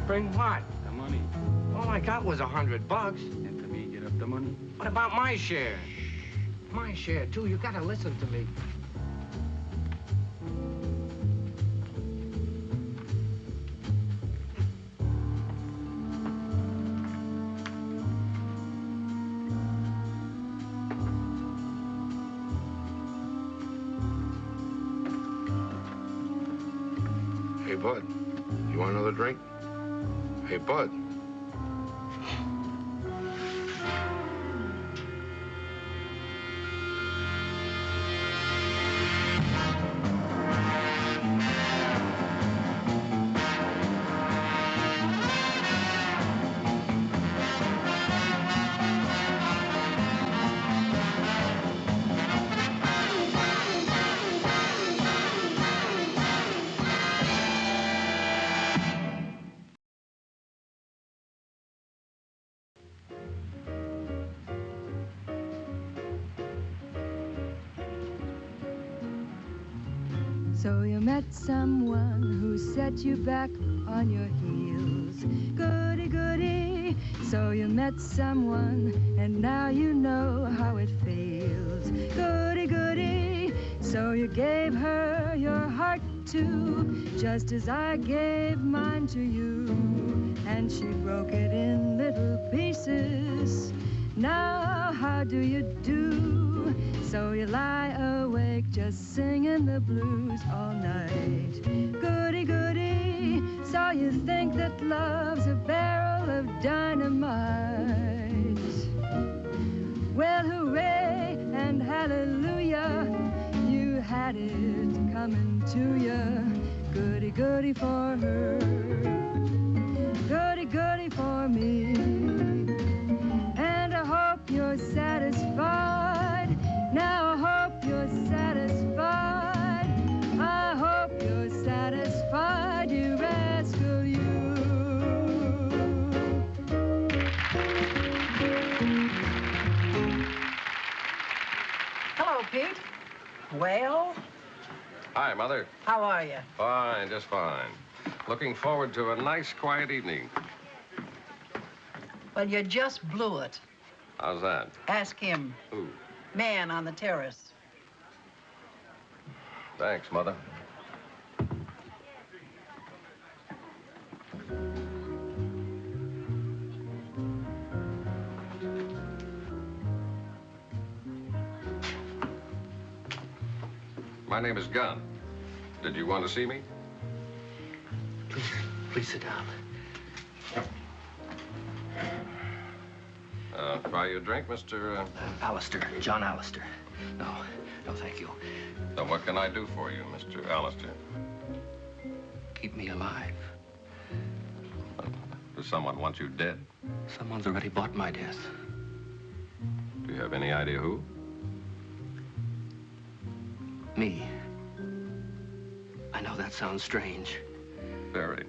Bring what? The money. All I got was $100. And to me, get up the money. What about my share? My share, too. You gotta listen to me. Hey, Bud, you want another drink? Hey, Bud. So you met someone who set you back on your heels. Goody, goody. So you met someone, and now you know how it feels. Goody, goody. So you gave her your heart too, just as I gave mine to you. And she broke it in little pieces. Now how do you do? So you lie awake just singing the blues all night. Goody, goody. So you think that love's a barrel of dynamite. Well, hooray and hallelujah, you had it coming to you. Goody, goody for her. Goody, goody for me. And I hope you're satisfied. Now I hope you're satisfied. I hope you're satisfied, you rascal, you. Hello, Pete. Well? Hi, Mother. How are you? Fine, just fine. Looking forward to a nice, quiet evening. Well, you just blew it. How's that? Ask him. Who? Man on the terrace. Thanks, Mother. My name is Gunn. Did you want to see me? Please sit down. Try your drink, Mr. Alistair, John Alistair. No, thank you. So what can I do for you, Mr. Alistair? Keep me alive. Does someone want you dead? Someone's already bought my death. Do you have any idea who? Me. I know that sounds strange. Very.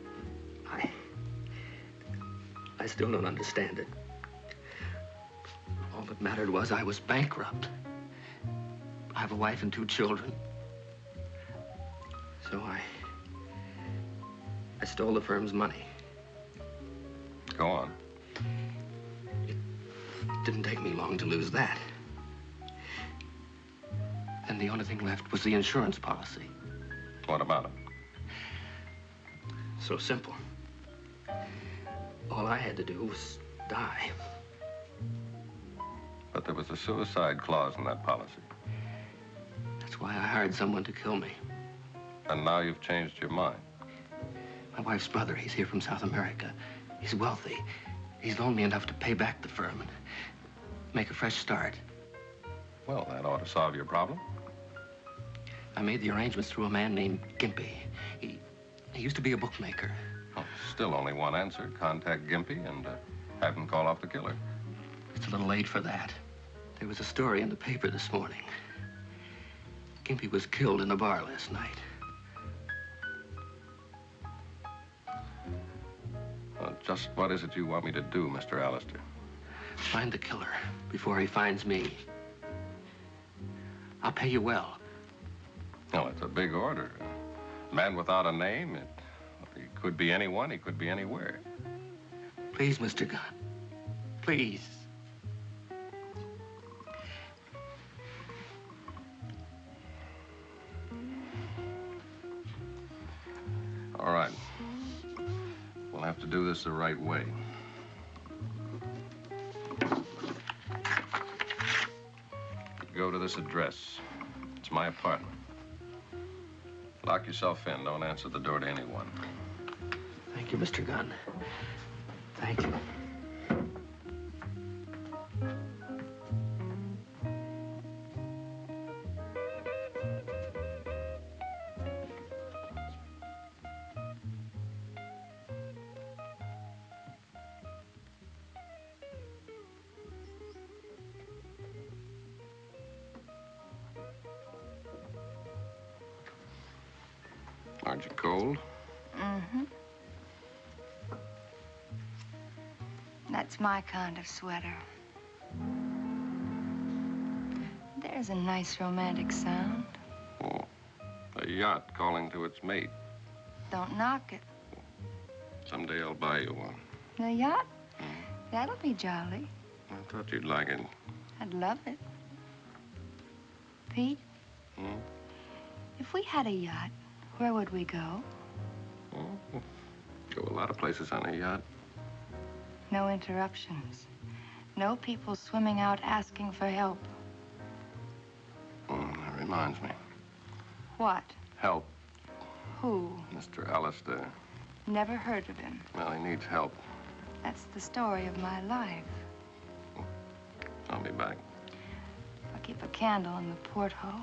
I still don't understand it. All that mattered was I was bankrupt. I have a wife and 2 children. So I stole the firm's money. Go on. It didn't take me long to lose that. Then the only thing left was the insurance policy. What about it? So simple. All I had to do was die. But there was a suicide clause in that policy. That's why I hired someone to kill me. And now you've changed your mind. My wife's brother, he's here from South America. He's wealthy. He's loaned me enough to pay back the firm and make a fresh start. Well, that ought to solve your problem. I made the arrangements through a man named Gimpy. He used to be a bookmaker. Oh, still only one answer. Contact Gimpy and have him call off the killer. It's a little late for that. There was a story in the paper this morning. Gimpy was killed in a bar last night. Just what is it you want me to do, Mr. Alistair? Find the killer before he finds me. I'll pay you well. Well, it's a big order. A man without a name, he could be anyone, he could be anywhere. Please, Mr. Gunn. Please. All right. We'll have to do this the right way. Go to this address. It's my apartment. Lock yourself in. Don't answer the door to anyone. Thank you, Mr. Gunn. Thank you. Aren't you cold? Mm-hmm. That's my kind of sweater. There's a nice romantic sound. Oh, a yacht calling to its mate. Don't knock it. Someday I'll buy you one. The yacht? That'll be jolly. I thought you'd like it. I'd love it. Pete? If we had a yacht, where would we go? Oh, go a lot of places on a yacht. No interruptions. No people swimming out asking for help. That reminds me. What? Help. Who? Mr. Ellis there. Never heard of him. Well, he needs help. That's the story of my life. I'll be back. I'll keep a candle in the porthole.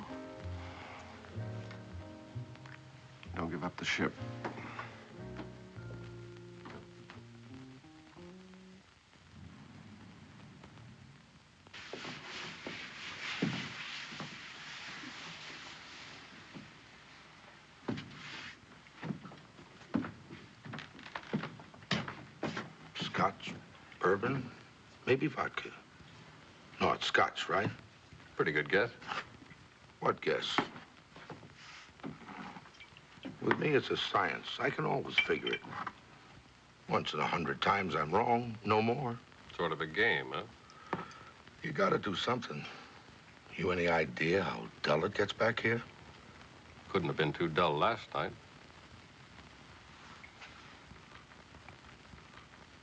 Don't give up the ship. Scotch, bourbon, maybe vodka. No, it's scotch, right? Pretty good guess. What guess? With me, it's a science. I can always figure it. Once in 100 times I'm wrong, no more. Sort of a game, huh? You gotta do something. You any idea how dull it gets back here? Couldn't have been too dull last night.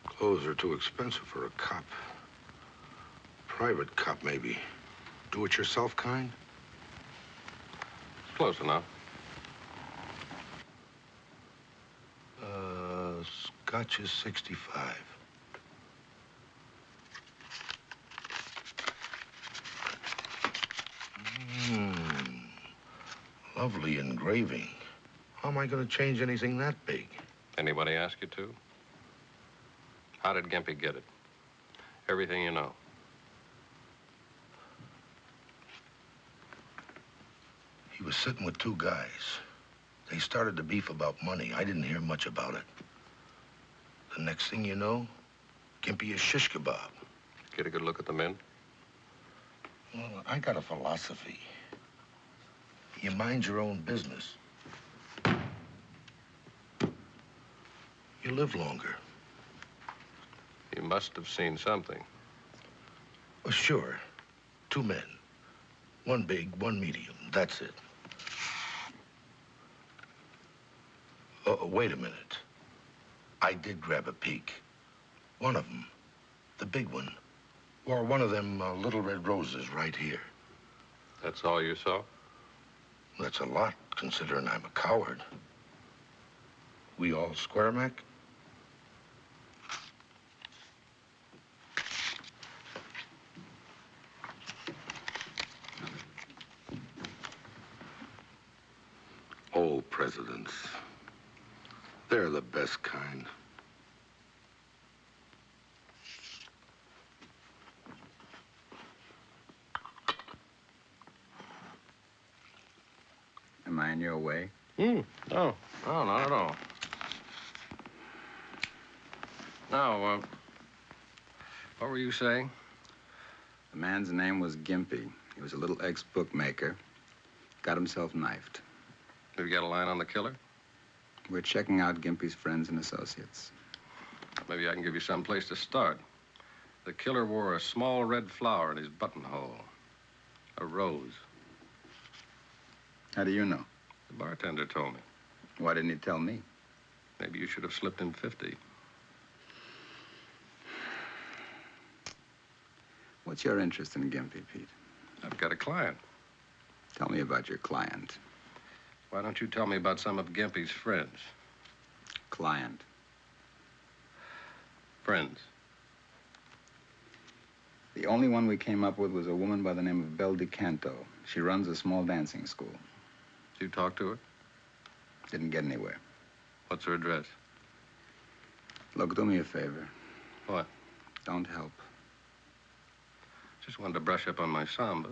Clothes are too expensive for a cop. Private cop, maybe. Do-it-yourself kind? Close enough. Scotch is 65. Lovely engraving. How am I going to change anything that big? Anybody ask you to? How did Gimpy get it? Everything you know. He was sitting with two guys. They started to beef about money. I didn't hear much about it. The next thing you know, Gimpy is shish kebab. Get a good look at the men? Well, I got a philosophy. You mind your own business. You live longer. You must have seen something. Oh, sure. Two men. One big, one medium. That's it. Wait a minute. I did grab a peek. One of them, the big one, wore one of them little red roses right here. That's all you saw? That's a lot, considering I'm a coward. We all square, Mac? Old presidents. They're the best kind. Am I in your way? No, not at all. Now, what were you saying? The man's name was Gimpy. He was a little ex-bookmaker. Got himself knifed. Did you get a line on the killer? We're checking out Gimpy's friends and associates. Maybe I can give you some place to start. The killer wore a small red flower in his buttonhole. A rose. How do you know? The bartender told me. Why didn't he tell me? Maybe you should have slipped him 50. What's your interest in Gimpy, Pete? I've got a client. Tell me about your client. Why don't you tell me about some of Gimpy's friends? Client. Friends. The only one we came up with was a woman by the name of Belle DeCanto. She runs a small dancing school. Did you talk to her? Didn't get anywhere. What's her address? Look, do me a favor. What? Don't help. Just wanted to brush up on my samba.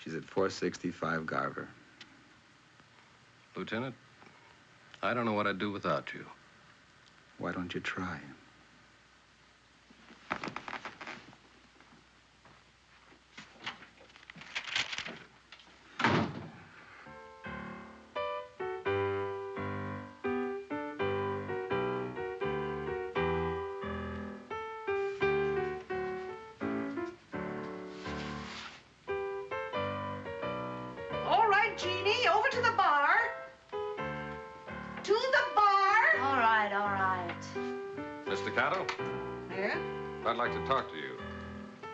She's at 465 Garver. Lieutenant, I don't know what I'd do without you. Why don't you try? All right, Jeannie, over to the bar. To the bar. All right, all right. Mr. Cato, Yeah? I'd like to talk to you.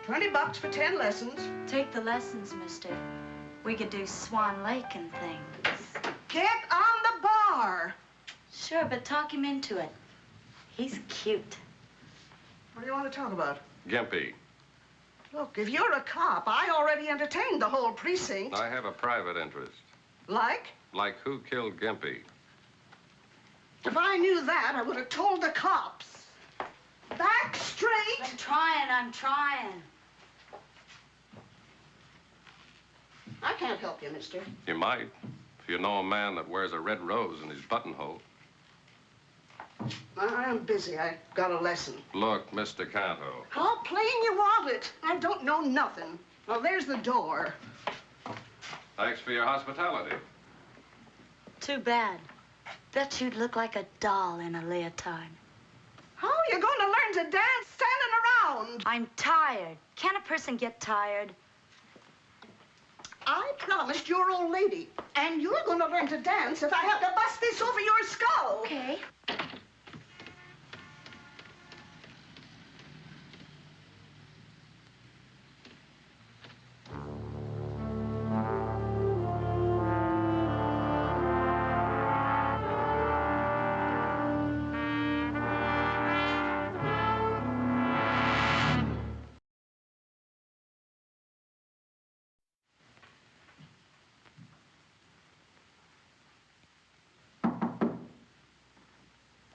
$20 for 10 lessons. Take the lessons, mister. We could do Swan Lake and things. Get on the bar. Sure, but talk him into it. He's cute. What do you want to talk about? Gimpy, Look, if you're a cop, I already entertained the whole precinct. I have a private interest. Like? Like who killed Gimpy? If I knew that, I would have told the cops. Back straight. I'm trying. I can't help you, mister. You might, if you know a man that wears a red rose in his buttonhole. I'm busy. I got a lesson. Look, Mr. Canto. How plain you want it. I don't know nothing. Well, there's the door. Thanks for your hospitality. Too bad. Bet you'd look like a doll in a leotard. How are you going to learn to dance standing around? I'm tired. Can a person get tired? I promised your old lady. And you're going to learn to dance if I have to bust this over your skull. Okay.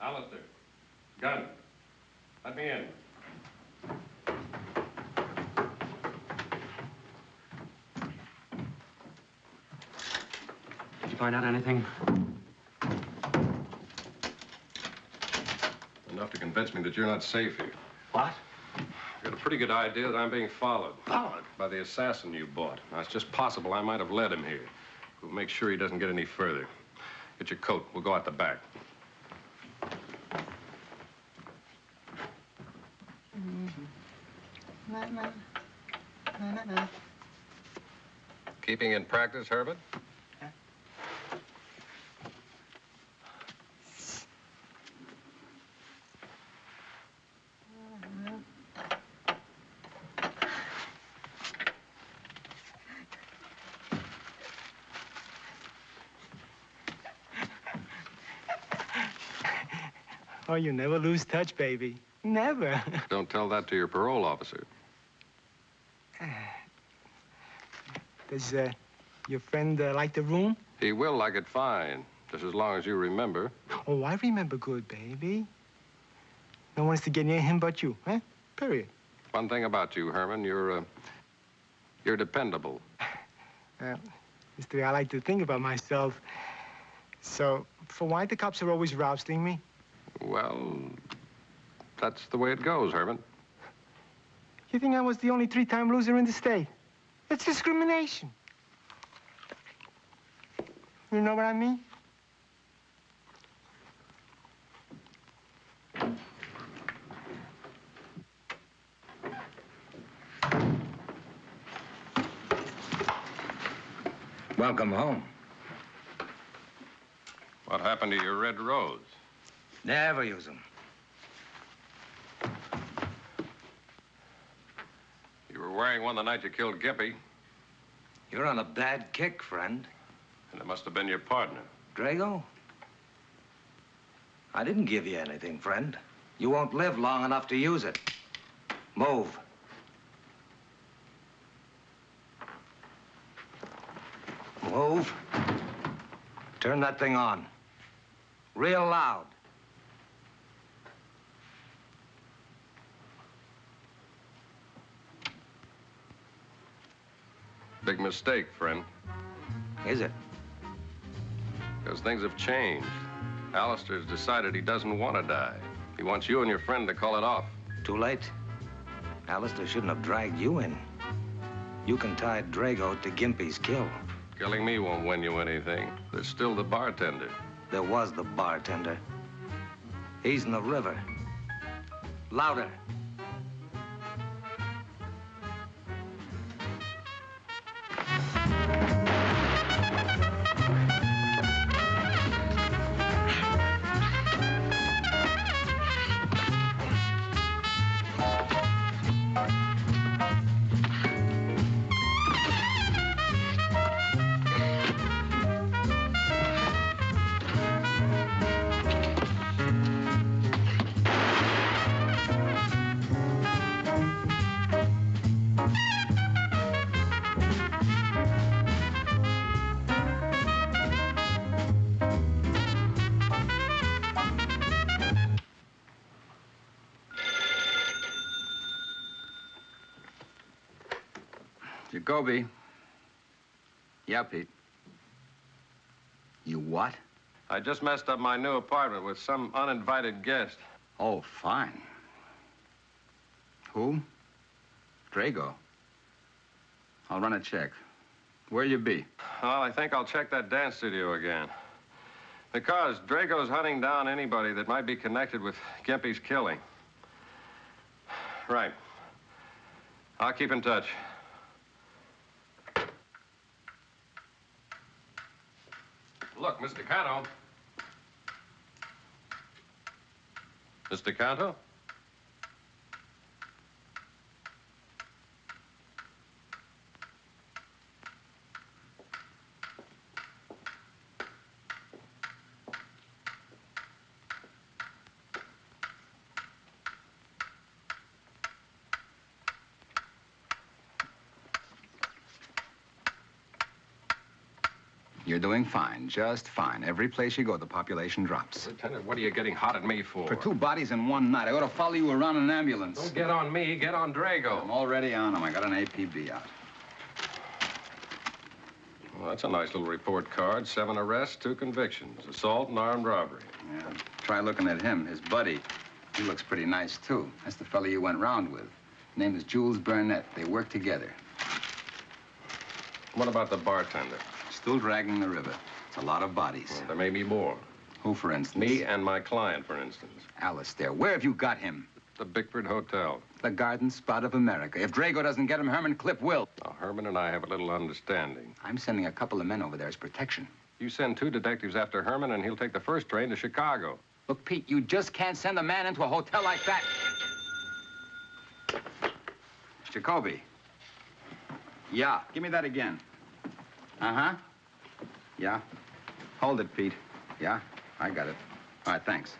Alistair, Gunn, let me in. Did you find out anything? Enough to convince me that you're not safe here. What? I've got a pretty good idea that I'm being followed. Followed? By the assassin you bought. Now, it's just possible I might have led him here. We'll make sure he doesn't get any further. Get your coat. We'll go out the back. Keeping in practice, Herbert? Oh, you never lose touch, baby. Never. Don't tell that to your parole officer. Does your friend like the room? He will like it fine, just as long as you remember. Oh, I remember good, baby. No one is to get near him but you, huh? Period. One thing about you, Herman, you're dependable. Mister, I like to think about myself. So, for why the cops are always rousting me? Well, that's the way it goes, Herman. You think I was the only three-time loser in the state? It's discrimination. You know what I mean? Welcome home. What happened to your red rose? Never use them. You were wearing one the night you killed Gimpy. You're on a bad kick, friend. And it must have been your partner. Drago? I didn't give you anything, friend. You won't live long enough to use it. Move. Move. Turn that thing on. Real loud. Big mistake, friend. Is it? Because things have changed. Alistair's decided he doesn't want to die. He wants you and your friend to call it off. Too late. Alistair shouldn't have dragged you in. You can tie Drago to Gimpy's kill. Killing me won't win you anything. There's still the bartender. There was the bartender. He's in the river. Louder. Jacoby. Yeah, Pete. You what? I just messed up my new apartment with some uninvited guest. Oh, fine. Who? Drago. I'll run a check. Where'll you be? Well, I think I'll check that dance studio again. Because Drago's hunting down anybody that might be connected with Gimpy's killing. Right. I'll keep in touch. Look, Mr. Canto. Mr. Canto? You're doing fine, just fine. Every place you go, the population drops. Lieutenant, what are you getting hot at me for? For 2 bodies in one night. I ought to follow you around in an ambulance. Don't get on me, get on Drago. I'm already on him. I got an APB out. Well, that's a nice little report card. 7 arrests, 2 convictions. Assault and armed robbery. Yeah. Try looking at him, his buddy. He looks pretty nice, too. That's the fellow you went round with. Name is Jules Burnett. They work together. What about the bartender? Still dragging the river. It's a lot of bodies. Well, there may be more. Who, for instance? Me and my client, for instance. Alistair. Where have you got him? The Bickford Hotel. The garden spot of America. If Drago doesn't get him, Herman Clipp will. Now, Herman and I have a little understanding. I'm sending a couple of men over there as protection. You send 2 detectives after Herman, and he'll take the first train to Chicago. Look, Pete, you just can't send a man into a hotel like that. Jacoby. Yeah, give me that again. Uh-huh. Yeah. Hold it, Pete. Yeah, I got it. All right, thanks.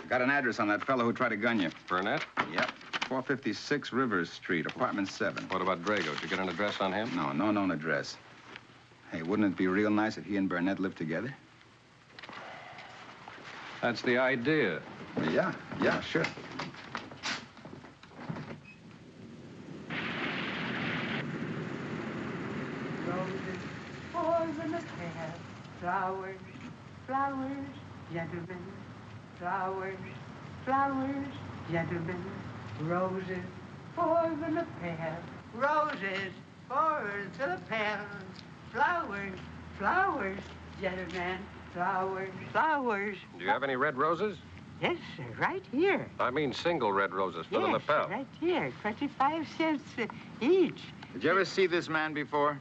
Got an address on that fellow who tried to gun you. Burnett? Yep. 456 Rivers Street, apartment 7. What about Drago? Did you get an address on him? No, no known address. Hey, wouldn't it be real nice if he and Burnett lived together? That's the idea. Yeah, sure. Flowers, flowers, gentlemen. Flowers, flowers, gentlemen. Roses, 4 in a pair. Roses, 4 in a pair. Flowers, flowers, gentlemen. Flowers, flowers. Do you have any red roses? Yes, sir, right here. I mean single red roses. Fill in the pel. Right here. 25 cents each. Did you ever see this man before?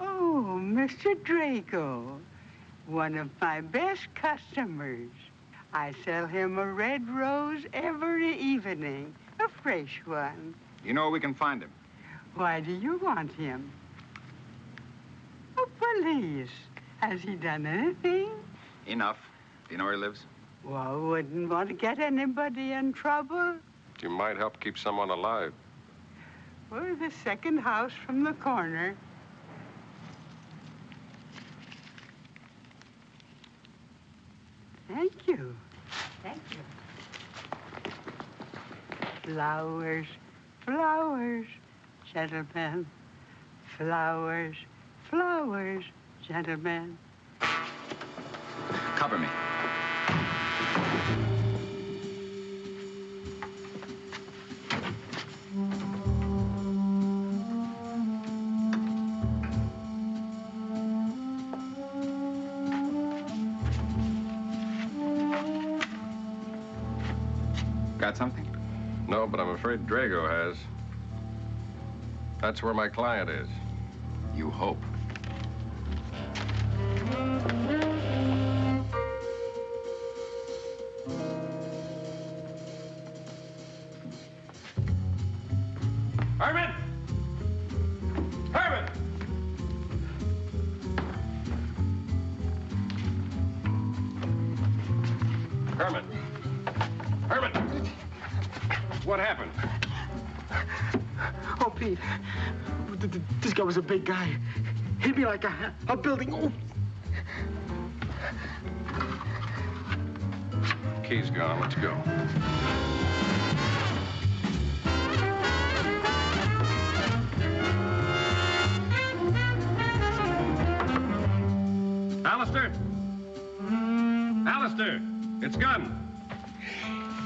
Oh, Mr. Drago, one of my best customers. I sell him a red rose every evening, a fresh one. You know where we can find him? Why do you want him? Oh, police. Has he done anything? Enough. Do you know where he lives? Well, wouldn't want to get anybody in trouble. You might help keep someone alive. We're the second house from the corner. Thank you. Thank you. Flowers, flowers, gentlemen. Flowers, flowers, gentlemen. Cover me. Got something? No, but I'm afraid Drago has. That's where my client is. You hope. Herman! Herman! Herman! Herman! What happened? Oh, Pete, this guy was a big guy. Hit me like a building. Oh. Key's gone. Let's go. Alistair! Alistair! It's Gunn.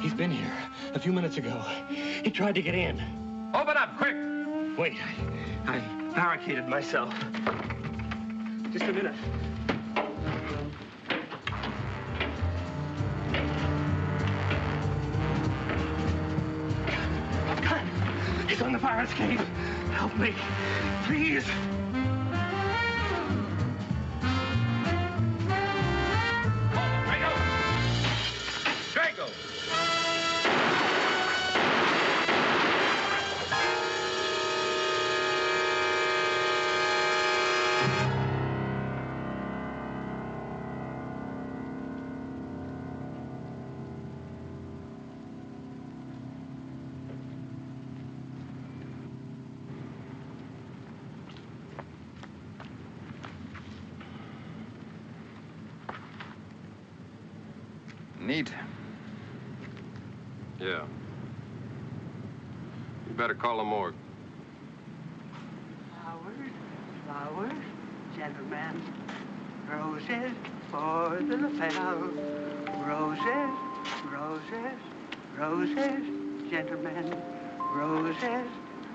He's been here a few minutes ago. He tried to get in. Open up, quick! Wait, I barricaded myself. Just a minute. God, he's on the fire escape. Help me, please. Drago! Neat. Yeah. You better call the morgue. Flowers, flowers, gentlemen. Roses for the lapel. Roses, roses, roses, gentlemen. Roses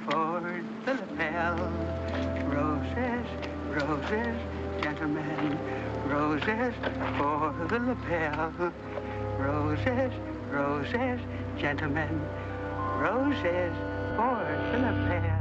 for the lapel. Roses, roses, gentlemen. Roses for the lapel. Roses, roses, gentlemen. Roses for the lapel.